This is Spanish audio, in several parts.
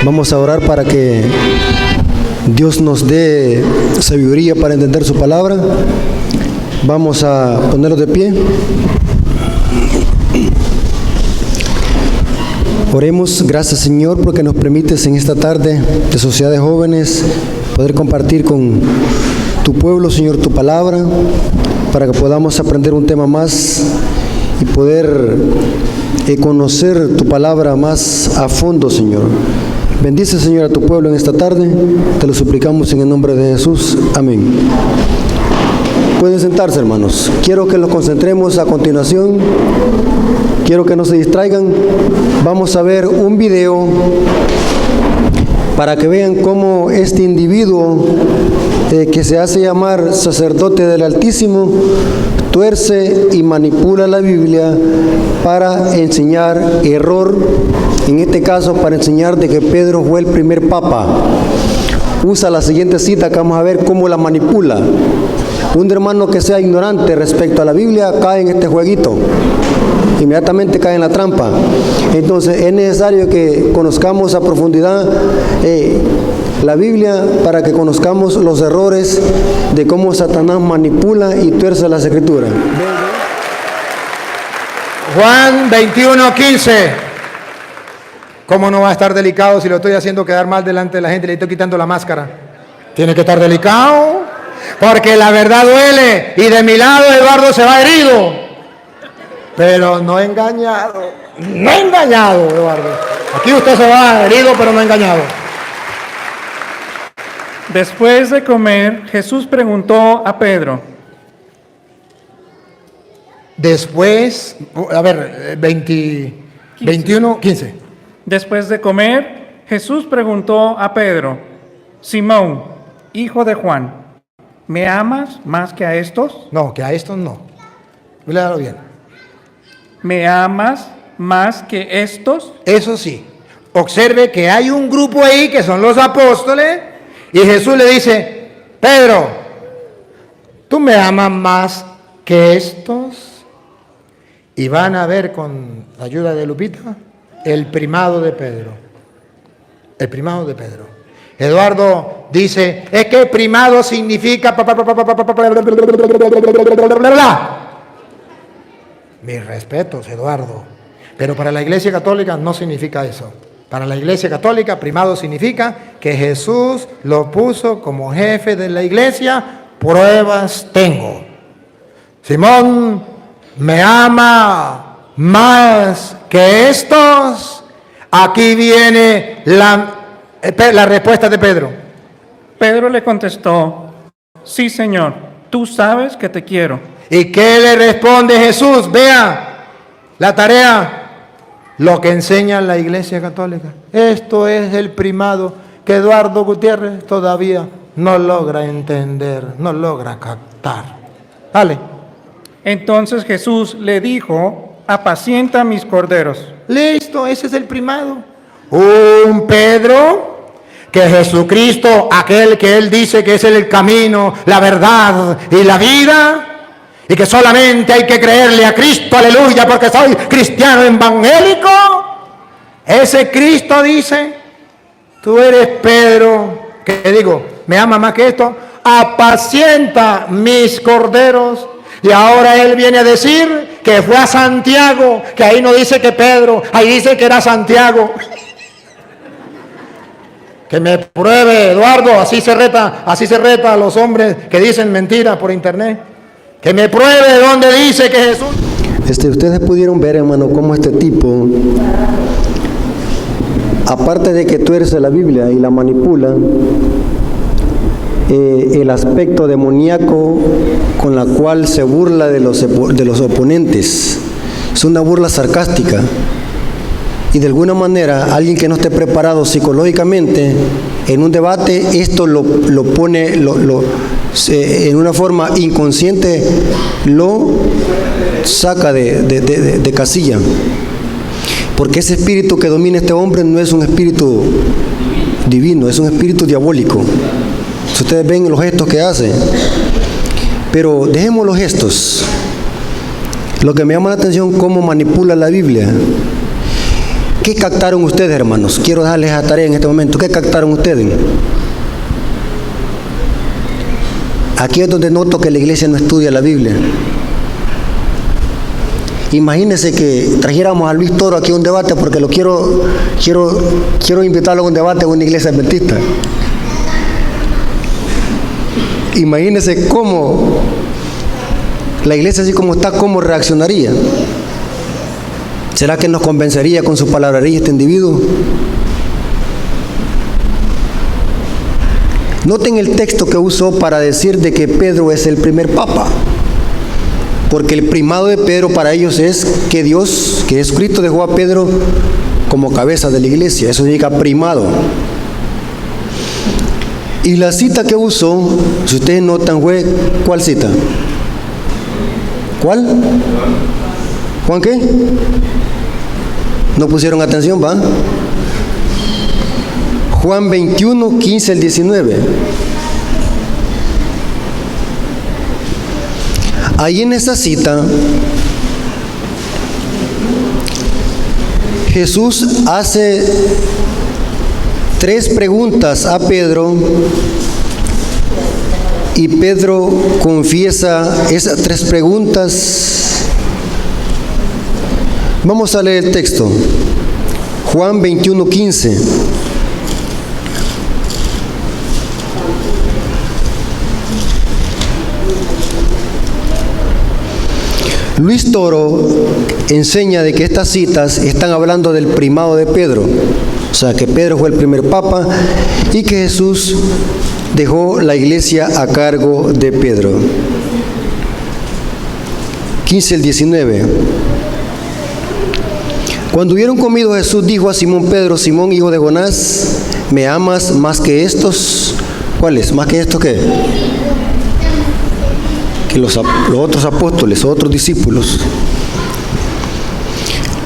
Vamos a orar para que Dios nos dé sabiduría para entender su palabra. Vamos a ponernos de pie. Oremos. Gracias, Señor, porque nos permites en esta tarde de Sociedad de Jóvenes poder compartir con tu pueblo, Señor, tu palabra, para que podamos aprender un tema más y poder conocer tu palabra más a fondo, Señor. Bendice, Señor, a tu pueblo en esta tarde. Te lo suplicamos en el nombre de Jesús. Amén. Pueden sentarse, hermanos. Quiero que nos concentremos a continuación. Quiero que no se distraigan. Vamos a ver un video para que vean cómo este individuo que se hace llamar sacerdote del Altísimo tuerce y manipula la Biblia para enseñar error, en este caso para enseñar de que Pedro fue el primer papa. Usa la siguiente cita que vamos a ver cómo la manipula. Un hermano que sea ignorante respecto a la Biblia cae en este jueguito, inmediatamente cae en la trampa. Entonces es necesario que conozcamos a profundidad la Biblia para que conozcamos los errores de cómo Satanás manipula y tuerce las Escrituras. Juan 21:15. ¿Cómo no va a estar delicado si lo estoy haciendo quedar mal delante de la gente y le estoy quitando la máscara? Tiene que estar delicado, porque la verdad duele y de mi lado Eduardo se va herido, pero no engañado. No engañado, Eduardo. Aquí usted se va herido, pero no engañado. Después de comer, Jesús preguntó a Pedro. Después, a ver, 21:15. Después de comer, Jesús preguntó a Pedro: Simón, hijo de Juan, ¿me amas más que a estos? No, que a estos no. Léalo bien. ¿Me amas más que estos? Eso sí. Observe que hay un grupo ahí que son los apóstoles y Jesús le dice: Pedro, ¿tú me amas más que estos? Y van a ver, con la ayuda de Lupita, el primado de Pedro. El primado de Pedro. Eduardo dice: es que primado significa mis respetos, Eduardo. Pero para la Iglesia Católica no significa eso. Para la Iglesia Católica, primado significa que Jesús lo puso como jefe de la Iglesia. Pruebas tengo. Simón, ¿me ama más que estos? Aquí viene la respuesta de Pedro. Pedro le contestó: sí, Señor, tú sabes que te quiero. ¿Y qué le responde Jesús? Vea la tarea, lo que enseña la Iglesia Católica. Esto es el primado que Eduardo Gutiérrez todavía no logra entender, no logra captar. Dale. Entonces Jesús le dijo: apacienta mis corderos. Listo, ese es el primado. Un Pedro que Jesucristo, aquel que él dice que es el camino, la verdad y la vida, y que solamente hay que creerle a Cristo, aleluya, porque soy cristiano evangélico. Ese Cristo dice: tú eres Pedro, que digo, ¿me ama más que esto? Apacienta mis corderos. Y ahora él viene a decir que fue a Santiago, que ahí no dice que Pedro, ahí dice que era Santiago. Que me pruebe, Eduardo, así se reta a los hombres que dicen mentiras por internet. Que me pruebe dónde dice que Jesús... Ustedes pudieron ver, hermano, cómo este tipo, aparte de que tuerce la Biblia y la manipula, el aspecto demoníaco con la cual se burla de los oponentes. Es una burla sarcástica. Y de alguna manera, alguien que no esté preparado psicológicamente en un debate, esto lo pone en una forma inconsciente, lo saca de casilla. Porque ese espíritu que domina este hombre no es un espíritu divino, es un espíritu diabólico. Si ustedes ven los gestos que hace. Pero dejemos los gestos. Lo que me llama la atención, cómo manipula la Biblia. ¿Qué captaron ustedes, hermanos? Quiero darles a tarea en este momento. ¿Qué captaron ustedes? Aquí es donde noto que la iglesia no estudia la Biblia. Imagínense que trajéramos a Luis Toro aquí a un debate, porque lo quiero invitarlo a un debate en una iglesia adventista. Imagínense cómo la iglesia, así como está, cómo reaccionaría. ¿Será que nos convencería con su palabrería este individuo? Noten el texto que usó para decir de que Pedro es el primer papa. Porque el primado de Pedro para ellos es que Dios, que Jesucristo dejó a Pedro como cabeza de la iglesia. Eso significa primado. Y la cita que usó, si ustedes notan, fue, ¿cuál cita? ¿Cuál? ¿Juan qué? ¿No pusieron atención, va? Juan 21, 15 al 19. Ahí en esa cita, Jesús hace 3 preguntas a Pedro y Pedro confiesa esas 3 preguntas. Vamos a leer el texto. Juan 21, 15. Luis Toro enseña de que estas citas están hablando del primado de Pedro, o sea que Pedro fue el primer papa y que Jesús dejó la iglesia a cargo de Pedro. 15 al 19. Cuando hubieron comido, Jesús dijo a Simón Pedro: Simón, hijo de Jonás, ¿me amas más que estos? ¿Cuáles? ¿Más que estos qué? Que los otros apóstoles, otros discípulos.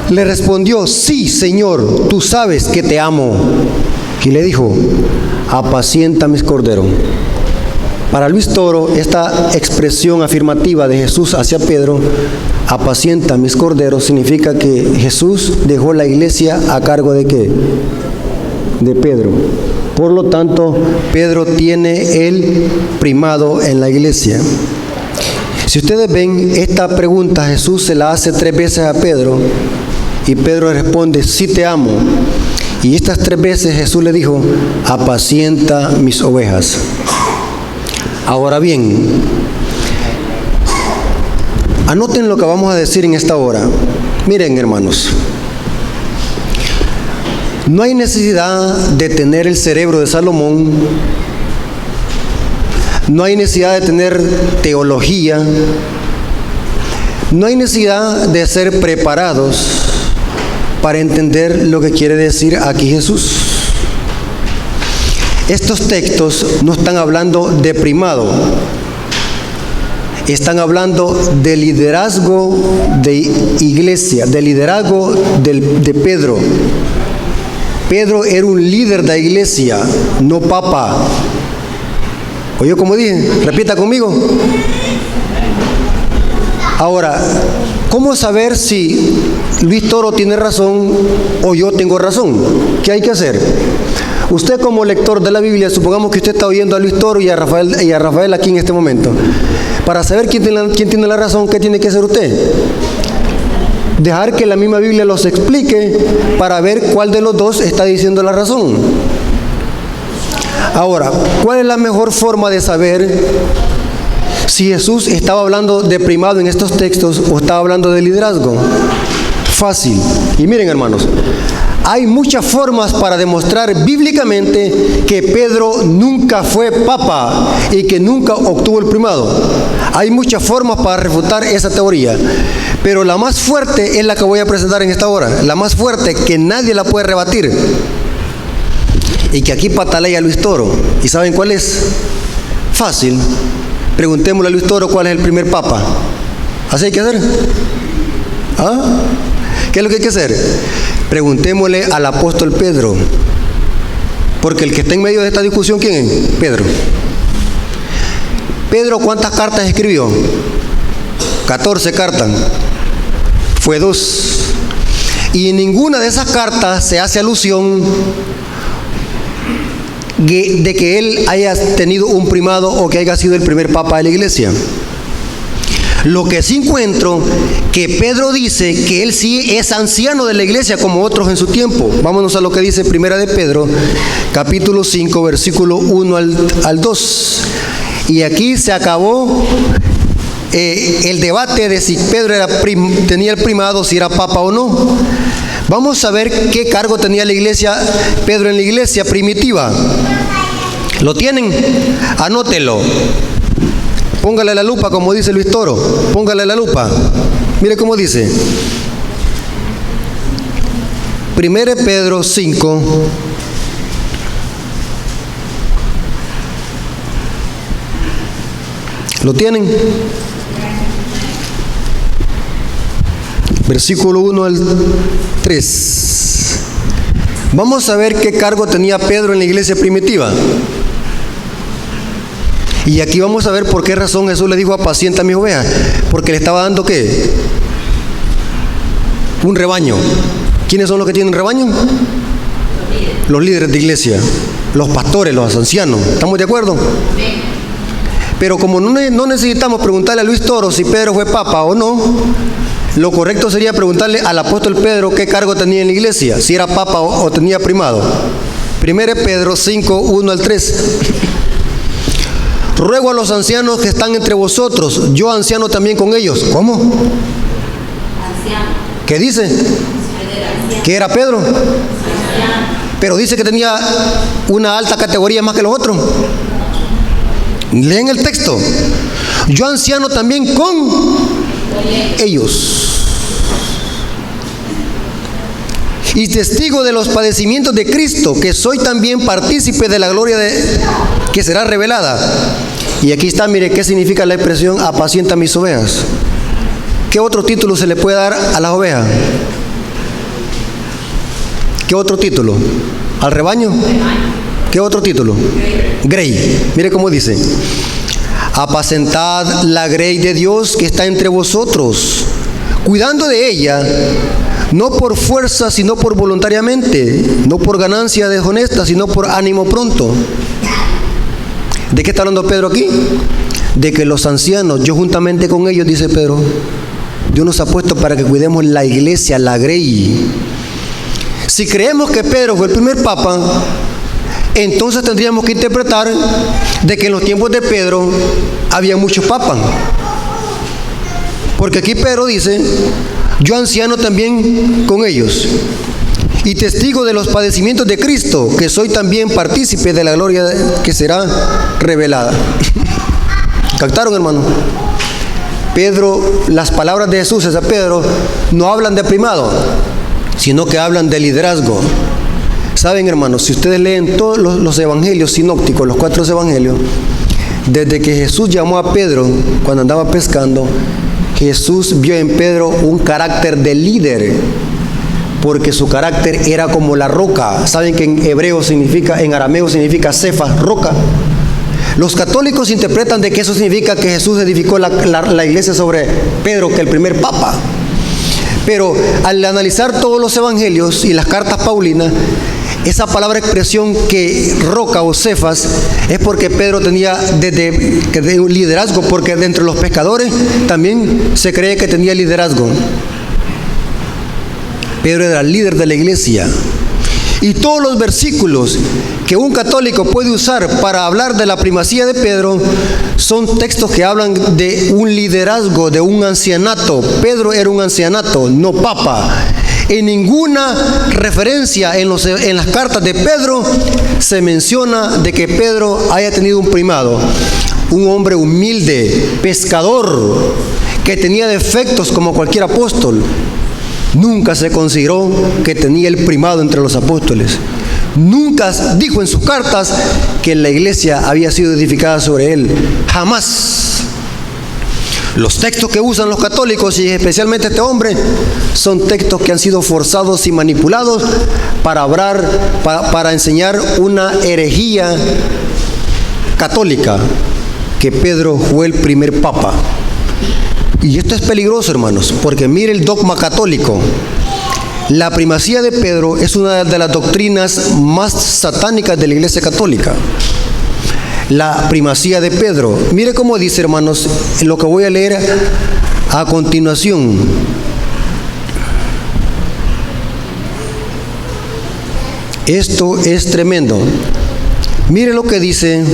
Le respondió: sí, Señor, tú sabes que te amo. Y le dijo: apacienta mis corderos. Para Luis Toro, esta expresión afirmativa de Jesús hacia Pedro, apacienta mis corderos, significa que Jesús dejó la iglesia a cargo de ¿qué? De Pedro. Por lo tanto, Pedro tiene el primado en la iglesia. Si ustedes ven, esta pregunta Jesús se la hace 3 veces a Pedro y Pedro responde: sí te amo. Y estas 3 veces Jesús le dijo: apacienta mis ovejas. Ahora bien, anoten lo que vamos a decir en esta hora. Miren, hermanos, no hay necesidad de tener el cerebro de Salomón. No hay necesidad de tener teología. No hay necesidad de ser preparados para entender lo que quiere decir aquí Jesús. Estos textos no están hablando de primado. Están hablando de liderazgo de iglesia, de liderazgo de Pedro. Pedro era un líder de la iglesia, no papa. ¿Oyó como dije? Repita conmigo. Ahora, ¿cómo saber si Luis Toro tiene razón o yo tengo razón? ¿Qué hay que hacer? Usted, como lector de la Biblia, supongamos que usted está oyendo a Luis Toro y a Rafael aquí en este momento. Para saber quién tiene la razón, ¿qué tiene que hacer usted? Dejar que la misma Biblia los explique para ver cuál de los dos está diciendo la razón. Ahora, ¿cuál es la mejor forma de saber si Jesús estaba hablando de primado en estos textos o estaba hablando de liderazgo? Fácil. Y miren, hermanos, hay muchas formas para demostrar bíblicamente que Pedro nunca fue papa y que nunca obtuvo el primado. Hay muchas formas para refutar esa teoría, pero la más fuerte es la que voy a presentar en esta hora. La más fuerte, que nadie la puede rebatir, y que aquí patalea Luis Toro. ¿Y saben cuál es? Fácil. Preguntémosle a Luis Toro cuál es el primer papa. ¿Así hay que hacer? ¿Ah? ¿Qué es lo que hay que hacer? Preguntémosle al apóstol Pedro. Porque el que está en medio de esta discusión, ¿quién es? Pedro. Pedro, ¿cuántas cartas escribió? 14 cartas. Fue 2. Y en ninguna de esas cartas se hace alusión de que él haya tenido un primado o que haya sido el primer papa de la iglesia. Lo que sí encuentro, que Pedro dice que él sí es anciano de la iglesia como otros en su tiempo. Vámonos a lo que dice Primera de Pedro, capítulo 5, versículo 1 al 2. Y aquí se acabó el debate de si Pedro tenía el primado, si era papa o no. Vamos a ver qué cargo tenía la iglesia, Pedro en la iglesia primitiva. ¿Lo tienen? Anótelo. Póngale la lupa, como dice Luis Toro. Póngale la lupa. Mire cómo dice. 1 Pedro 5. ¿Lo tienen? Versículo 1 al 3. Vamos a ver qué cargo tenía Pedro en la iglesia primitiva. Y aquí vamos a ver por qué razón Jesús le dijo: apacienta mis ovejas. Porque le estaba dando ¿qué? Un rebaño. ¿Quiénes son los que tienen rebaño? Los líderes de iglesia, los pastores, los ancianos. ¿Estamos de acuerdo? Pero como no necesitamos preguntarle a Luis Toro si Pedro fue papa o no, lo correcto sería preguntarle al apóstol Pedro qué cargo tenía en la iglesia, si era papa o tenía primado. 1 Pedro 5, 1 al 3. Ruego a los ancianos que están entre vosotros, yo anciano también con ellos. ¿Cómo? Anciano. ¿Qué dice? ¿Que era Pedro? Anciano. Pero dice que tenía una alta categoría más que los otros. Leen el texto. Yo anciano también con ellos. Y testigo de los padecimientos de Cristo, que soy también partícipe de la gloria que será revelada. Y aquí está, mire, ¿qué significa la expresión apacienta mis ovejas? ¿Qué otro título se le puede dar a las ovejas? ¿Qué otro título? ¿Al rebaño? ¿Qué otro título? Grey. Mire cómo dice: apacentad la grey de Dios que está entre vosotros, cuidando de ella, no por fuerza, sino por voluntariamente, no por ganancia deshonesta, sino por ánimo pronto. ¿De qué está hablando Pedro aquí? De que los ancianos, yo juntamente con ellos, dice Pedro, Dios nos ha puesto para que cuidemos la iglesia, la grey. Si creemos que Pedro fue el primer papa, entonces tendríamos que interpretar de que en los tiempos de Pedro había muchos papas. Porque aquí Pedro dice: yo anciano también con ellos, y testigo de los padecimientos de Cristo, que soy también partícipe de la gloria que será revelada. ¿Captaron, hermano? Pedro, las palabras de Jesús a Pedro no hablan de primado, sino que hablan de liderazgo. Saben, hermanos, si ustedes leen todos los evangelios sinópticos, los 4 evangelios, desde que Jesús llamó a Pedro cuando andaba pescando, Jesús vio en Pedro un carácter de líder, porque su carácter era como la roca. Saben que en hebreo significa, en arameo significa cefas, roca. Los católicos interpretan de que eso significa que Jesús edificó la iglesia sobre Pedro, que el primer papa. Pero al analizar todos los evangelios y las cartas paulinas, esa palabra expresión que roca o cefas es porque Pedro tenía desde un liderazgo, porque de entre los pescadores también se cree que tenía liderazgo. Pedro era el líder de la iglesia. Y todos los versículos que un católico puede usar para hablar de la primacía de Pedro son textos que hablan de un liderazgo, de un ancianato. Pedro era un ancianato, no papa. En ninguna referencia en las cartas de Pedro se menciona de que Pedro haya tenido un primado. Un hombre humilde, pescador, que tenía defectos como cualquier apóstol. Nunca se consideró que tenía el primado entre los apóstoles. Nunca dijo en sus cartas que la iglesia había sido edificada sobre él. Jamás. Los textos que usan los católicos, y especialmente este hombre, son textos que han sido forzados y manipulados para hablar, para enseñar una herejía católica, que Pedro fue el primer papa. Y esto es peligroso, hermanos, porque mire el dogma católico. La primacía de Pedro es una de las doctrinas más satánicas de la Iglesia Católica. La primacía de Pedro. Mire cómo dice, hermanos, lo que voy a leer a continuación. Esto es tremendo. Mire lo que dice.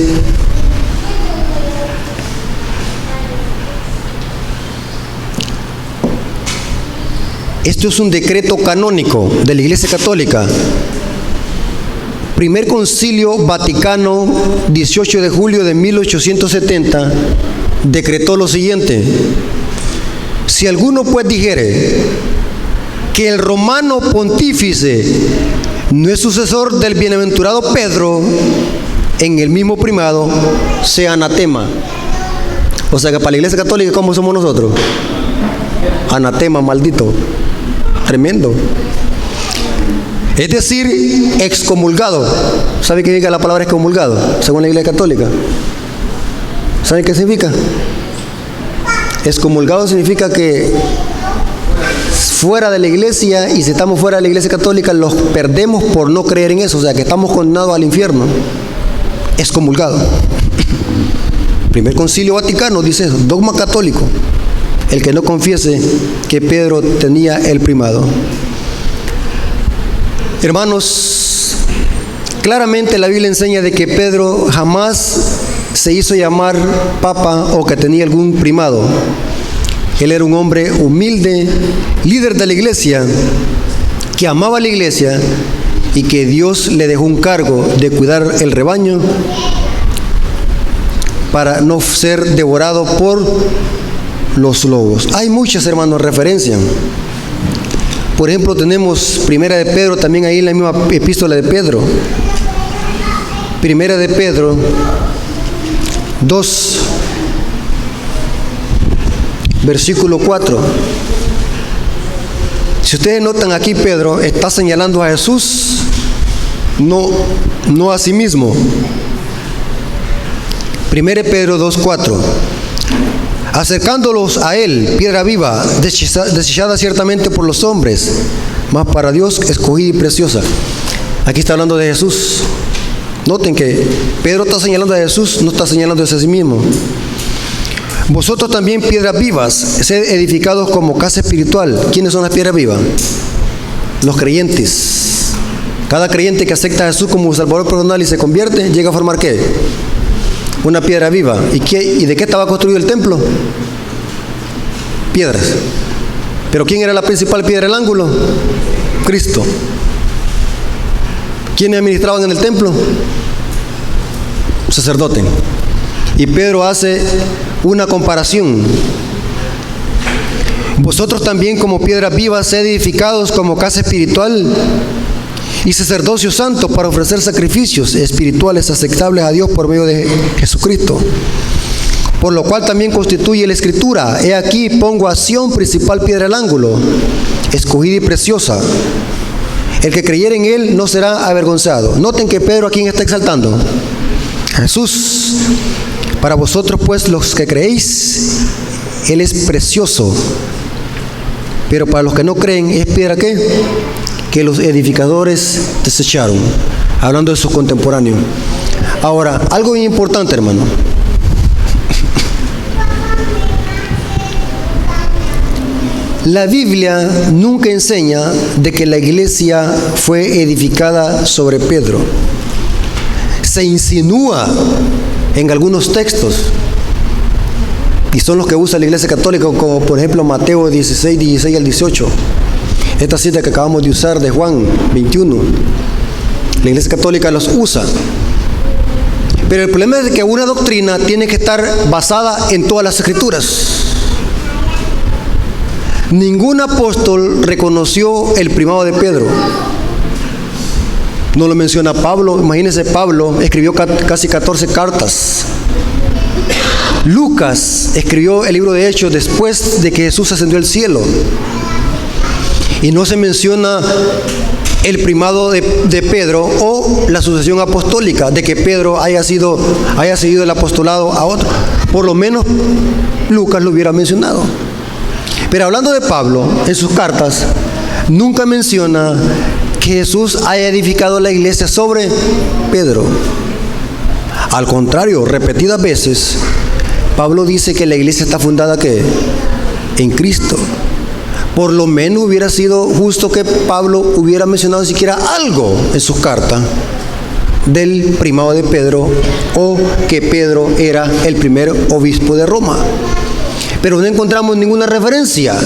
Esto es un decreto canónico de la Iglesia Católica. Primer Concilio Vaticano, 18 de julio de 1870, decretó lo siguiente: si alguno pues dijere que el romano pontífice no es sucesor del bienaventurado Pedro en el mismo primado, sea anatema. O sea que para la Iglesia Católica, ¿cómo somos nosotros? Anatema, maldito. Tremendo. Es decir, excomulgado. ¿Sabe qué significa la palabra excomulgado? Según la Iglesia Católica. ¿Sabe qué significa? Excomulgado significa que fuera de la iglesia, y si estamos fuera de la Iglesia Católica, los perdemos por no creer en eso. O sea, que estamos condenados al infierno. Excomulgado. Primer Concilio Vaticano dice eso, dogma católico. El que no confiese que Pedro tenía el primado. Hermanos, claramente la Biblia enseña de que Pedro jamás se hizo llamar papa o que tenía algún primado. Él era un hombre humilde, líder de la iglesia, que amaba a la iglesia y que Dios le dejó un cargo de cuidar el rebaño para no ser devorado por los lobos. Hay muchas, hermanos, referencias. Por ejemplo, tenemos Primera de Pedro, también ahí en la misma epístola de Pedro. Primera de Pedro 2, versículo 4. Si ustedes notan aquí, Pedro está señalando a Jesús, no a sí mismo. Primera de Pedro 2, 4. Acercándolos a él, piedra viva, desechada ciertamente por los hombres, mas para Dios escogida y preciosa. Aquí está hablando de Jesús. Noten que Pedro está señalando a Jesús, no está señalando a sí mismo. Vosotros también, piedras vivas, sed edificados como casa espiritual. ¿Quiénes son las piedras vivas? Los creyentes. Cada creyente que acepta a Jesús como Salvador personal y se convierte, llega a formar ¿qué? Una piedra viva. ¿Y de qué estaba construido el templo? Piedras. ¿Pero quién era la principal piedra del ángulo? Cristo. ¿Quiénes administraban en el templo? Sacerdote. Y Pedro hace una comparación. Vosotros también, como piedras vivas, sed edificados como casa espiritual y sacerdocio santo para ofrecer sacrificios espirituales aceptables a Dios por medio de Jesucristo. Por lo cual también constituye la Escritura: he aquí pongo a Sión principal piedra del ángulo, escogida y preciosa. El que creyere en él no será avergonzado. Noten que Pedro, ¿a quién está exaltando? A Jesús. Para vosotros pues los que creéis, él es precioso. Pero para los que no creen, ¿es piedra qué? Que los edificadores desecharon. Hablando de sus contemporáneos. Ahora, algo bien importante, hermano. La Biblia nunca enseña de que la iglesia fue edificada sobre Pedro. Se insinúa en algunos textos, y son los que usa la Iglesia Católica, como por ejemplo Mateo 16, 16 al 18. Esta cita que acabamos de usar de Juan 21. La Iglesia Católica los usa. Pero el problema es que una doctrina tiene que estar basada en todas las Escrituras. Ningún apóstol reconoció el primado de Pedro. No lo menciona Pablo. Imagínense, Pablo escribió casi 14 cartas. Lucas escribió el libro de Hechos después de que Jesús ascendió al cielo. Y no se menciona el primado de Pedro o la sucesión apostólica, de que Pedro haya seguido el apostolado a otro. Por lo menos Lucas lo hubiera mencionado. Pero hablando de Pablo, en sus cartas, nunca menciona que Jesús haya edificado la iglesia sobre Pedro. Al contrario, repetidas veces, Pablo dice que la iglesia está fundada ¿qué? En Cristo. Por lo menos hubiera sido justo que Pablo hubiera mencionado siquiera algo en sus cartas del primado de Pedro, o que Pedro era el primer obispo de Roma. Pero no encontramos ninguna referencia.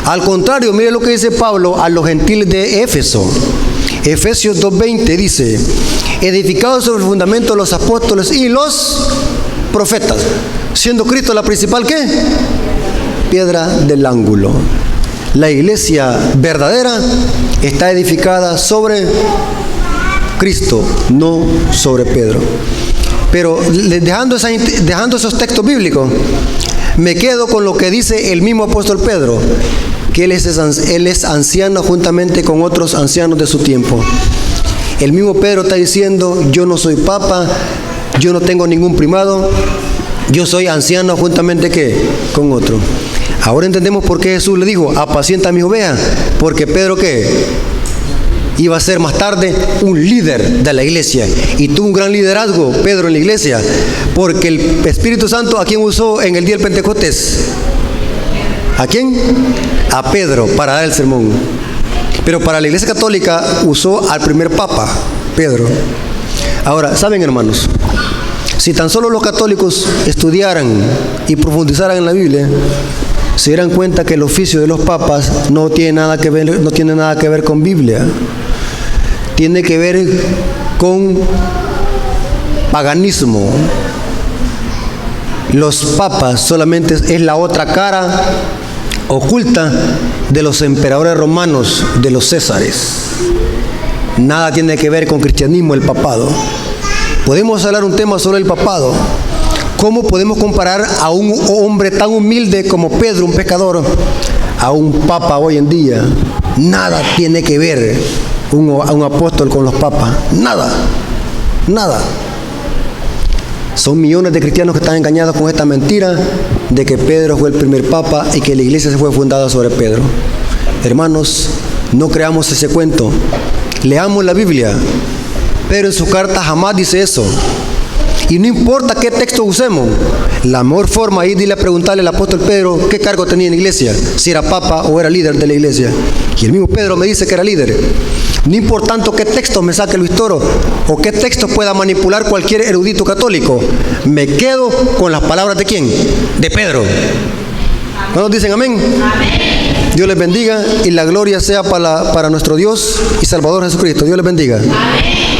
Al contrario, mire lo que dice Pablo a los gentiles de Éfeso. Efesios 2:20 dice: edificados sobre el fundamento de los apóstoles y los profetas, siendo Cristo la principal ¿qué? Piedra del ángulo. La iglesia verdadera está edificada sobre Cristo, no sobre Pedro. Pero dejando esos textos bíblicos, me quedo con lo que dice el mismo apóstol Pedro, que él es anciano juntamente con otros ancianos de su tiempo. El mismo Pedro está diciendo: yo no soy papa, yo no tengo ningún primado, yo soy anciano juntamente ¿qué? Con otro. Ahora entendemos por qué Jesús le dijo: apacienta mis ovejas, porque Pedro ¿qué? Iba a ser más tarde un líder de la iglesia, y tuvo un gran liderazgo Pedro en la iglesia, porque el Espíritu Santo ¿a quién usó en el día del Pentecostés? ¿A quién? A Pedro, para dar el sermón. Pero para la iglesia católica usó al primer papa, Pedro. Ahora, ¿saben, hermanos? Si tan solo los católicos estudiaran y profundizaran en la Biblia, se dieran cuenta que el oficio de los papas no tiene nada que ver con Biblia. Tiene que ver con paganismo. Los papas solamente es la otra cara oculta de los emperadores romanos, de los Césares. Nada tiene que ver con cristianismo el papado. Podemos hablar un tema sobre el papado. ¿Cómo podemos comparar a un hombre tan humilde como Pedro, un pescador, a un papa hoy en día? Nada tiene que ver un apóstol con los papas. Nada. Nada. Son millones de cristianos que están engañados con esta mentira de que Pedro fue el primer papa y que la iglesia se fue fundada sobre Pedro. Hermanos, no creamos ese cuento. Leamos la Biblia. Pedro en su carta jamás dice eso. Y no importa qué texto usemos, la mejor forma es ir a preguntarle al apóstol Pedro qué cargo tenía en la iglesia, si era papa o era líder de la iglesia. Y el mismo Pedro me dice que era líder. No importando qué texto me saque Luis Toro o qué texto pueda manipular cualquier erudito católico, me quedo con las palabras ¿de quién? De Pedro. ¿Cuántos dicen amén? Amén. Dios les bendiga y la gloria sea para nuestro Dios y Salvador Jesucristo. Dios les bendiga. Amén.